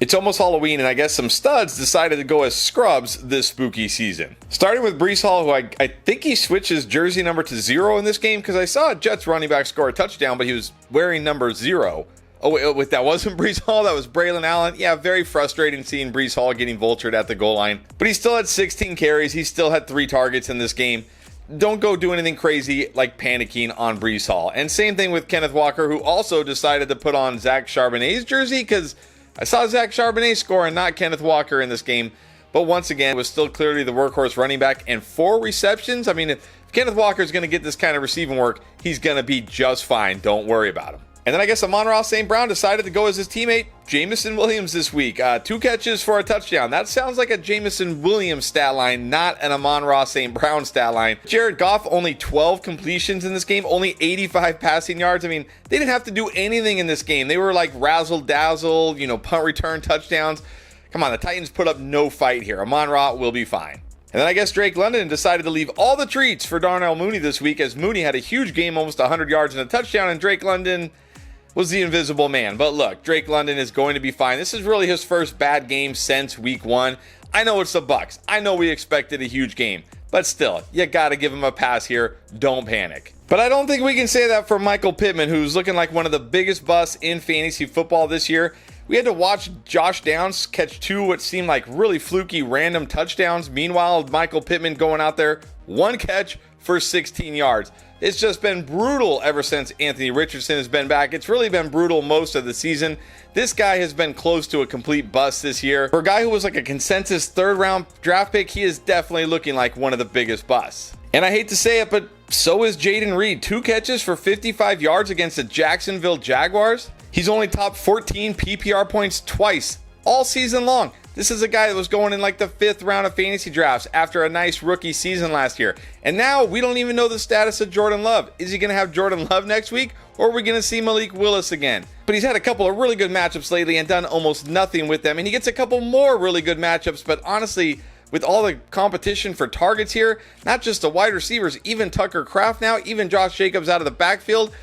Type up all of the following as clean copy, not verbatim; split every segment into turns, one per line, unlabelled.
It's almost Halloween, and I guess some studs decided to go as scrubs this spooky season. Starting with Breece Hall, who I think he switched his jersey number to 0 in this game, because I saw a Jets running back score a touchdown, but he was wearing number 0. Oh, wait, that wasn't Breece Hall, that was Braylon Allen. Yeah, very frustrating seeing Breece Hall getting vultured at the goal line. But he still had 16 carries, he still had 3 targets in this game. Don't go do anything crazy like panicking on Breece Hall. And same thing with Kenneth Walker, who also decided to put on Zach Charbonnet's jersey, because I saw Zach Charbonnet score and not Kenneth Walker in this game. But once again, it was still clearly the workhorse running back, and 4 receptions. I mean, if Kenneth Walker is going to get this kind of receiving work, he's going to be just fine. Don't worry about him. And then I guess Amon-Ra St. Brown decided to go as his teammate, Jameson Williams, this week. 2 catches for a touchdown. That sounds like a Jameson Williams stat line, not an Amon-Ra St. Brown stat line. Jared Goff, only 12 completions in this game, only 85 passing yards. I mean, they didn't have to do anything in this game. They were like razzle-dazzle, punt return touchdowns. Come on, the Titans put up no fight here. Amon-Ra will be fine. And then I guess Drake London decided to leave all the treats for Darnell Mooney this week, as Mooney had a huge game, almost 100 yards and a touchdown, and Drake London was the invisible man. But look, Drake London is going to be fine. This is really his first bad game since week 1. I know it's the Bucs. I know we expected a huge game. But still, you got to give him a pass here. Don't panic. But I don't think we can say that for Michael Pittman, who's looking like one of the biggest busts in fantasy football this year. We had to watch Josh Downs catch 2 what seemed like really fluky random touchdowns. Meanwhile, Michael Pittman going out there, 1 catch for 16 yards. It's just been brutal ever since Anthony Richardson has been back. It's really been brutal most of the season. This guy has been close to a complete bust this year. For a guy who was like a consensus 3rd round draft pick, he is definitely looking like one of the biggest busts. And I hate to say it, but so is Jayden Reed. 2 catches for 55 yards against the Jacksonville Jaguars. He's only topped 14 PPR points twice all season long. This is a guy that was going in like the 5th round of fantasy drafts after a nice rookie season last year. And now we don't even know the status of Jordan Love. Is he going to have Jordan Love next week, or are we going to see Malik Willis again? But he's had a couple of really good matchups lately and done almost nothing with them. And he gets a couple more really good matchups. But honestly, with all the competition for targets here, not just the wide receivers, even Tucker Kraft now, even Josh Jacobs out of the backfield,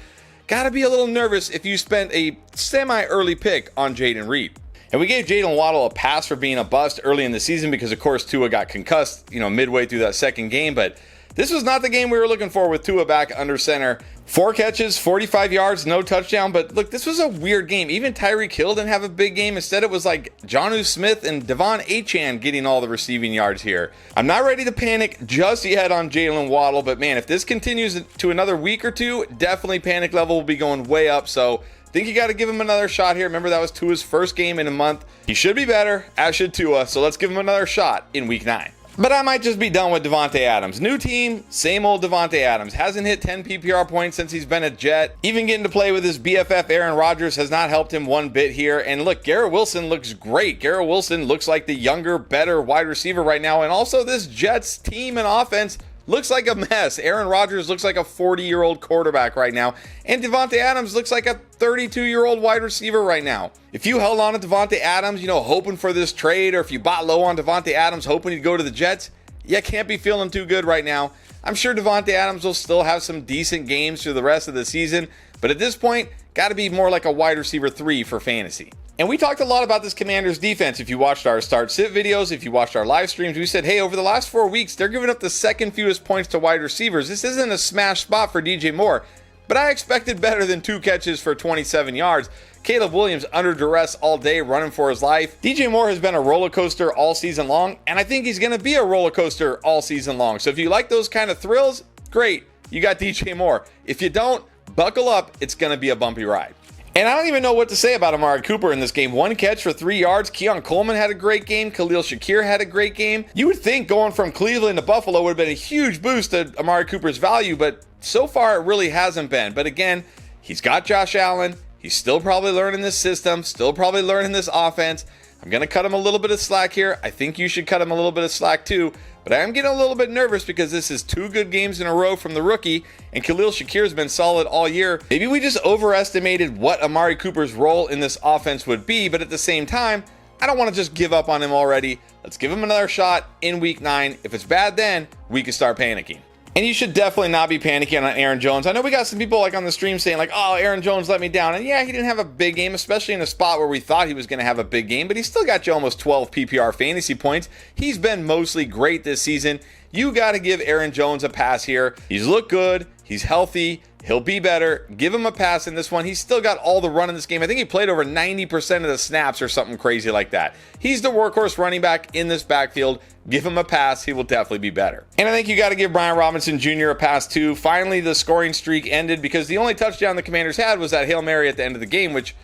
got to be a little nervous if you spent a semi-early pick on Jayden Reed. And we gave Jaylen Waddle a pass for being a bust early in the season because, of course, Tua got concussed, midway through that second game. But this was not the game we were looking for with Tua back under center. 4 catches, 45 yards, no touchdown. But look, this was a weird game. Even Tyreek Hill didn't have a big game. Instead, it was like Jonnu Smith and Devon Achane getting all the receiving yards here. I'm not ready to panic just yet on Jaylen Waddle. But, man, if this continues to another week or 2, definitely panic level will be going way up. So think you got to give him another shot here. Remember, that was Tua's first game in a month. He should be better, as should Tua. So let's give him another shot in week 9. But I might just be done with Davante Adams. New team, same old Davante Adams. Hasn't hit 10 PPR points since he's been a Jet. Even getting to play with his BFF Aaron Rodgers has not helped him one bit here. And look, Garrett Wilson looks great. Garrett Wilson looks like the younger, better wide receiver right now. And also this Jets team and offense looks like a mess. Aaron Rodgers looks like a 40-year-old quarterback right now. And Davante Adams looks like a 32-year-old wide receiver right now. If you held on to Davante Adams, hoping for this trade, or if you bought low on Davante Adams hoping he'd go to the Jets, you can't be feeling too good right now. I'm sure Davante Adams will still have some decent games through the rest of the season, but at this point, got to be more like a wide receiver 3 for fantasy. And we talked a lot about this Commanders defense. If you watched our start-sit videos, if you watched our live streams, we said, hey, over the last 4 weeks, they're giving up the 2nd fewest points to wide receivers. This isn't a smash spot for DJ Moore, but I expected better than 2 catches for 27 yards. Caleb Williams under duress all day, running for his life. DJ Moore has been a roller coaster all season long, and I think he's going to be a roller coaster all season long. So if you like those kind of thrills, great, you got DJ Moore. If you don't, buckle up, it's going to be a bumpy ride. And I don't even know what to say about Amari Cooper in this game. 1 catch for 3 yards. Keon Coleman had a great game. Khalil Shakir had a great game. You would think going from Cleveland to Buffalo would have been a huge boost to Amari Cooper's value, but so far it really hasn't been. But again, he's got Josh Allen. He's still probably learning this system, still probably learning this offense. I'm going to cut him a little bit of slack here. I think you should cut him a little bit of slack too. But I am getting a little bit nervous because this is 2 good games in a row from the rookie, and Khalil Shakir has been solid all year. Maybe we just overestimated what Amari Cooper's role in this offense would be, but at the same time, I don't want to just give up on him already. Let's give him another shot in week 9. If it's bad then, we can start panicking. And you should definitely not be panicking on Aaron Jones. I know we got some people like on the stream saying like, oh, Aaron Jones let me down. And yeah, he didn't have a big game, especially in a spot where we thought he was going to have a big game, but he still got you almost 12 PPR fantasy points. He's been mostly great this season. You got to give Aaron Jones a pass here. He's looked good. He's healthy. He'll be better. Give him a pass in this one. He's still got all the run in this game. I think he played over 90% of the snaps or something crazy like that. He's the workhorse running back in this backfield. Give him a pass. He will definitely be better. And I think you got to give Brian Robinson Jr. a pass too. Finally, the scoring streak ended because the only touchdown the Commanders had was that Hail Mary at the end of the game, which,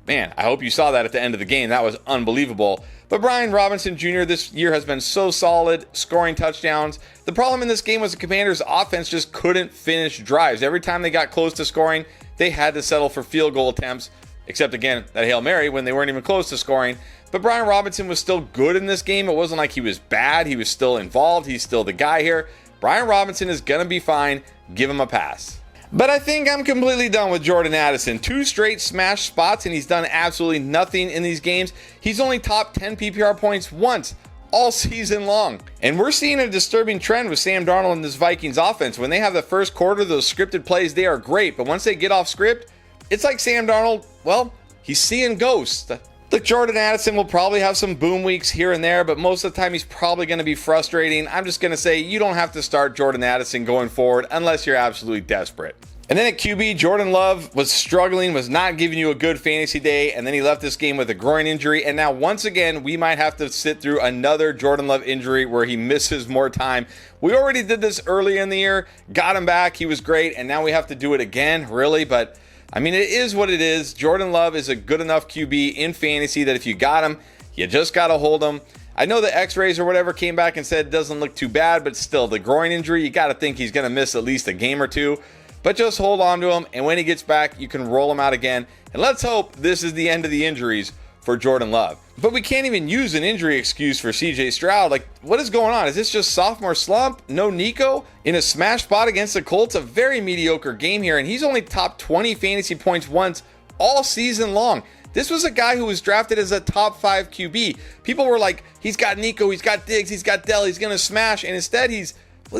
man, I hope you saw that at the end of the game. That was unbelievable. But Brian Robinson Jr. this year has been so solid, scoring touchdowns. The problem in this game was the Commanders' offense just couldn't finish drives. Every time they got close to scoring, they had to settle for field goal attempts, except again, that Hail Mary when they weren't even close to scoring. But Brian Robinson was still good in this game. It wasn't like he was bad. He was still involved. He's still the guy here. Brian Robinson is going to be fine. Give him a pass. But I think I'm completely done with Jordan Addison. 2 straight smash spots, and he's done absolutely nothing in these games. He's only topped 10 PPR points once all season long. And we're seeing a disturbing trend with Sam Darnold and this Vikings offense. When they have the first quarter, those scripted plays, they are great. But once they get off script, it's like Sam Darnold, well, he's seeing ghosts. Look, Jordan Addison will probably have some boom weeks here and there, but most of the time he's probably going to be frustrating. I'm just going to say you don't have to start Jordan Addison going forward unless you're absolutely desperate. And then at QB, Jordan Love was struggling, was not giving you a good fantasy day, and then he left this game with a groin injury. And now, once again, we might have to sit through another Jordan Love injury where he misses more time. We already did this earlier in the year, got him back, he was great, and now we have to do it again, really? But I mean, it is what it is. Jordan Love is a good enough QB in fantasy that if you got him, you just got to hold him. I know the x-rays or whatever came back and said it doesn't look too bad, but still, the groin injury, you got to think he's going to miss at least a game or two. But just hold on to him, and when he gets back, you can roll him out again. And let's hope this is the end of the injuries for Jordan Love. But we can't even use an injury excuse for CJ Stroud. Like, what is going on? Is this just sophomore slump? No Nico? In a smash spot against the Colts? A very mediocre game here, and he's only topped 20 fantasy points once all season long. This was a guy who was drafted as a top 5 QB. People were like, he's got Nico, he's got Diggs, he's got Dell, he's going to smash. And instead, he's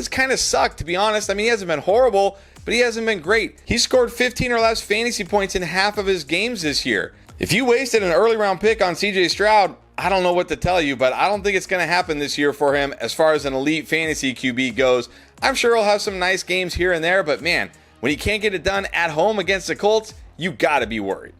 kind of sucked, to be honest. I mean, he hasn't been horrible, but he hasn't been great. He scored 15 or less fantasy points in half of his games this year. If you wasted an early round pick on CJ Stroud, I don't know what to tell you, but I don't think it's going to happen this year for him as far as an elite fantasy QB goes. I'm sure he'll have some nice games here and there, but man, when he can't get it done at home against the Colts, you got to be worried.